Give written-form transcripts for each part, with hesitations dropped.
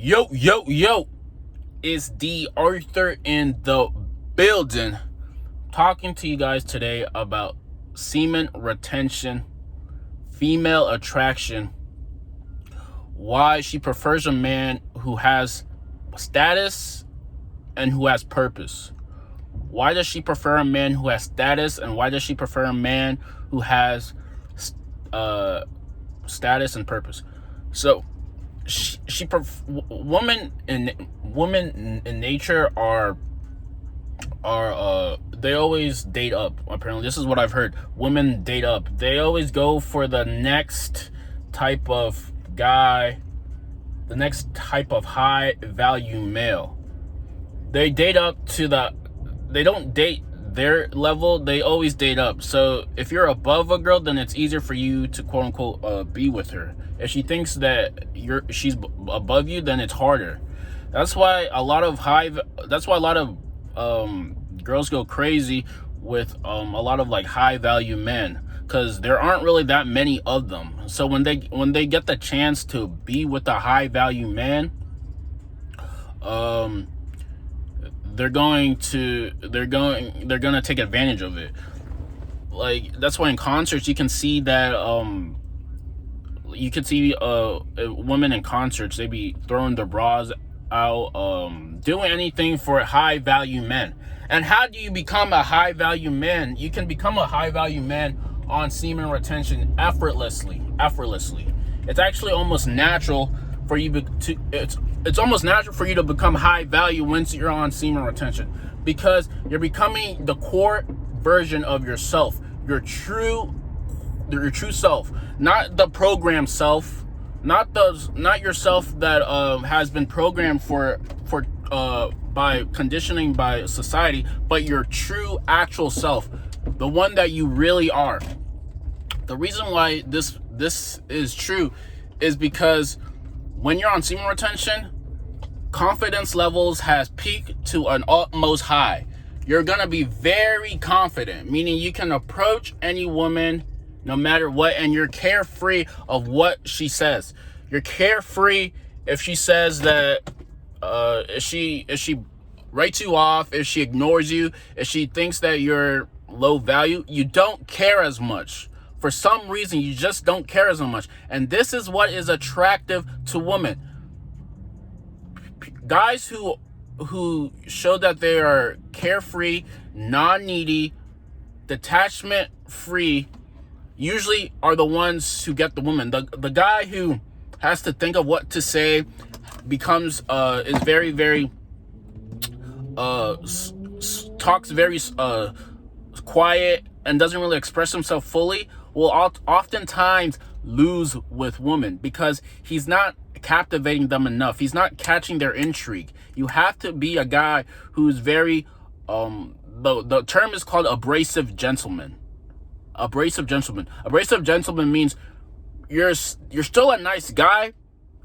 Yo, yo, yo, it's D.Arthur in the building. Talking to you guys today about semen retention, female attraction, why she prefers a man who has status and who has purpose. Why does she prefer a man who has status, and why does she prefer a man who has status and purpose? So, women in nature are they always date up. Apparently, this is what I've heard. Women date up. They always go for the next type of guy, the next type of high value male. They date up to they don't date their level, they always date up. So if you're above a girl, then it's easier for you to quote unquote be with her. If she thinks that she's above you, then it's harder. That's why a lot of girls go crazy with a lot of like high value men, because there aren't really that many of them. So when they get the chance to be with a high value man, they're gonna take advantage of it. Like, that's why in concerts you can see that women in concerts, they be throwing their bras out, doing anything for high value men. And how do you become a high value man? You can become a high value man on semen retention effortlessly. It's actually almost natural for you it's almost natural for you to become high value once you're on semen retention, because you're becoming the core version of yourself, your true self, not the programmed self, not yourself that has been programmed for by conditioning by society, but your true actual self, the one that you really are. The reason why this is true is because when you're on semen retention, confidence levels has peaked to an utmost high. You're gonna be very confident, meaning you can approach any woman no matter what, and you're carefree of what she says. You're carefree if she says that if she writes you off, if she ignores you, if she thinks that you're low value, you don't care as much. For some reason, you just don't care as much. And this is what is attractive to women. Guys who show that they are carefree, non-needy, detachment-free, usually are the ones who get the woman. The guy who has to think of what to say becomes is very, very talks very quiet and doesn't really express himself fully, will oftentimes lose with women, because he's not captivating them enough. He's not catching their intrigue. You have to be a guy who's very the term is called abrasive gentleman. Abrasive gentleman means you're still a nice guy.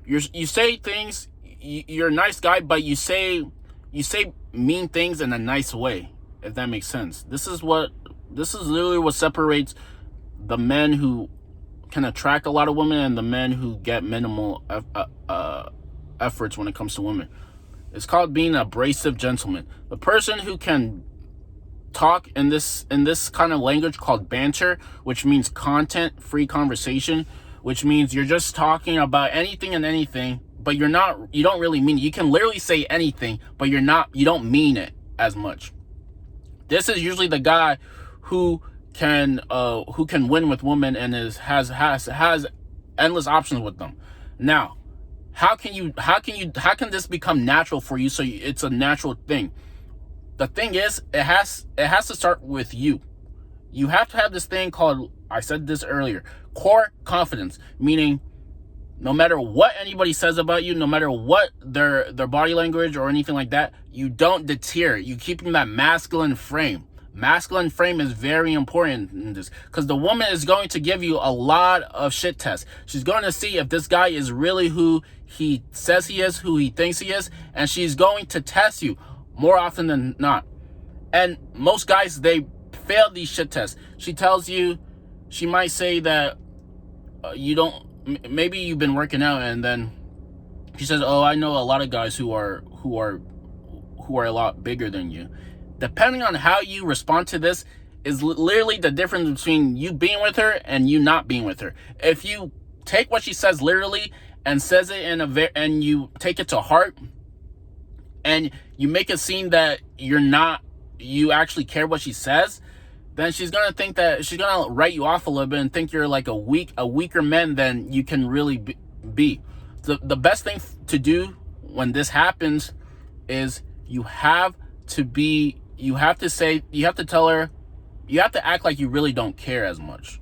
You say things, you're a nice guy, but you say mean things in a nice way, if that makes sense. This is literally what separates the men who can attract a lot of women and the men who get minimal efforts when it comes to women. It's called being an abrasive gentleman. The person who can talk in this kind of language called banter, which means content-free conversation, which means you're just talking about anything and anything, but you don't really mean it. You can literally say anything, but you don't mean it as much. This is usually the guy who can win with women and has endless options with them. Now, how can this become natural for you? So it's a natural thing. The thing is, it has to start with you. You have to have this thing called, I said this earlier, core confidence, meaning no matter what anybody says about you, no matter what their body language or anything like that, you don't deter. You keep in that masculine frame. Masculine frame is very important in this, because the woman is going to give you a lot of shit tests. She's going to see if this guy is really who he says he is, who he thinks he is, and she's going to test you more often than not. And most guys, they fail these shit tests. She might say that maybe you've been working out, and then She says, "Oh, I know a lot of guys who are a lot bigger than you." Depending on how you respond to this is literally the difference between you being with her and you not being with her. If you take what she says literally and says it and you take it to heart and you make it seem that you actually care what she says, then she's gonna think that she's gonna write you off a little bit and think you're like a weaker man than you can really be. The best thing to do when this happens is you have to tell her, you have to act like you really don't care as much.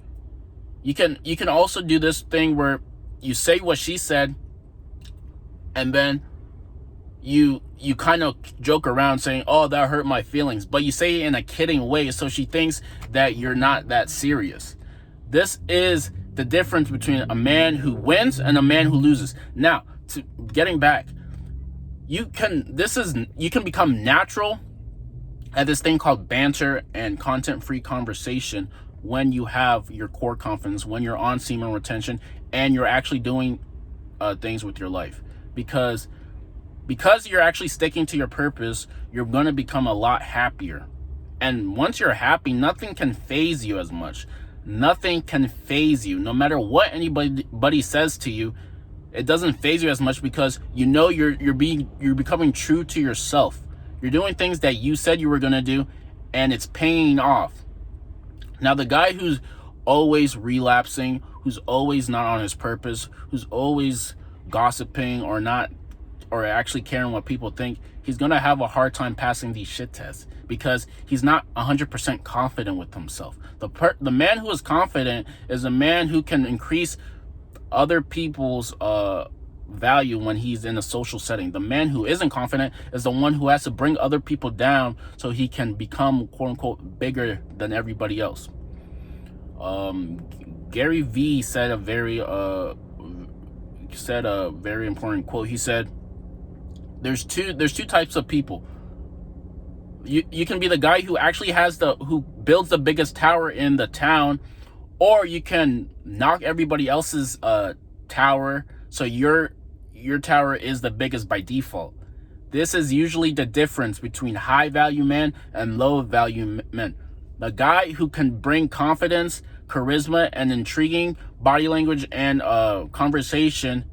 You can also do this thing where you say what she said, and then you kind of joke around saying, "Oh, that hurt my feelings," but you say it in a kidding way, so she thinks that you're not that serious. This is the difference between a man who wins and a man who loses. Now, to getting back, you can become natural at this thing called banter and content-free conversation when you have your core confidence, when you're on semen retention, and you're actually doing things with your life. Because you're actually sticking to your purpose, you're going to become a lot happier. And once you're happy, nothing can faze you as much. Nothing can faze you. No matter what anybody says to you, it doesn't faze you as much, because you know you're becoming true to yourself. You're doing things that you said you were going to do, and it's paying off. Now, the guy who's always relapsing, who's always not on his purpose, who's always gossiping or actually caring what people think, he's going to have a hard time passing these shit tests, because he's not 100% confident with himself. The man who is confident is a man who can increase other people's value when he's in a social setting. The man who isn't confident is the one who has to bring other people down so he can become, quote unquote, bigger than everybody else. Gary Vee said a very important quote. He said, there's two types of people. You can be the guy who actually who builds the biggest tower in the town, or you can knock everybody else's tower, so your tower is the biggest by default. This is usually the difference between high value men and low value men. The guy who can bring confidence, charisma, and intriguing body language and conversation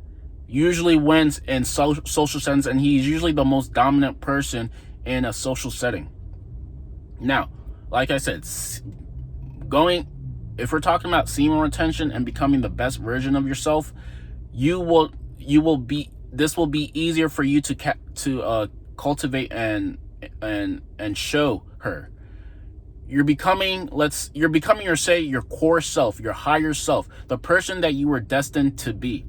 usually wins in social settings, and he's usually the most dominant person in a social setting. Now, like I said, if we're talking about semen retention and becoming the best version of yourself, this will be easier for you to cultivate and show her. You're becoming your core self, your higher self, the person that you were destined to be.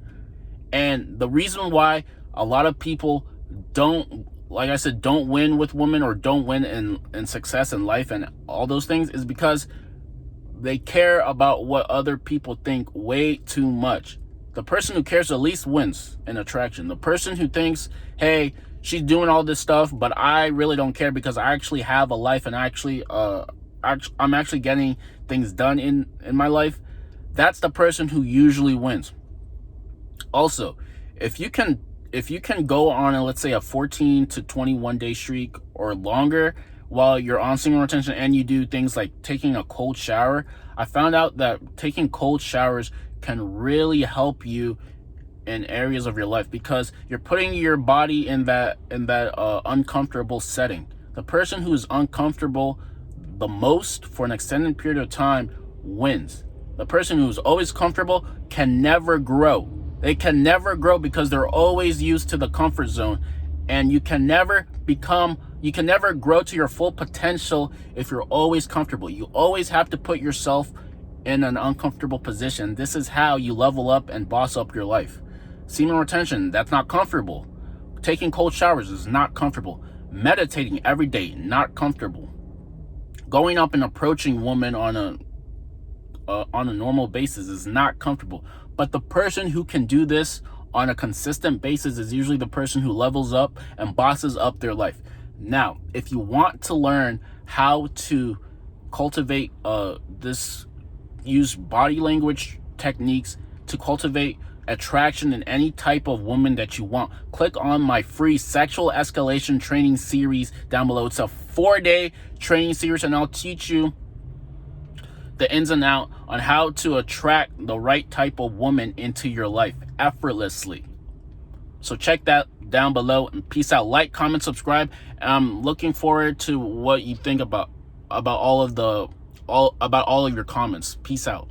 And the reason why a lot of people don't win with women, or don't win in success in life and all those things, is because they care about what other people think way too much. The person who cares the least wins in attraction. The person who thinks, hey, she's doing all this stuff, but I really don't care because I actually have a life, and I'm actually getting things done in my life, that's the person who usually wins. Also, if you can go on let's say a 14 to 21 day streak or longer while you're on semen retention, and you do things like taking a cold shower, I found out that taking cold showers can really help you in areas of your life, because you're putting your body in that uncomfortable setting. The person who is uncomfortable the most for an extended period of time wins. The person who's always comfortable can never grow. They can never grow because they're always used to the comfort zone, and you can never grow to your full potential if you're always comfortable. You always have to put yourself in an uncomfortable position. This is how you level up and boss up your life. Semen retention, that's not comfortable. Taking cold showers is not comfortable. Meditating every day, not comfortable. Going up and approaching women on a normal basis is not comfortable. But the person who can do this on a consistent basis is usually the person who levels up and bosses up their life. Now, if you want to learn how to cultivate use body language techniques to cultivate attraction in any type of woman that you want, click on my free sexual escalation training series down below. It's a 4-day training series, and I'll teach you the ins and outs on how to attract the right type of woman into your life effortlessly. So check that down below, and peace out. Like, comment, subscribe. I'm looking forward to what you think about all of your comments. Peace out.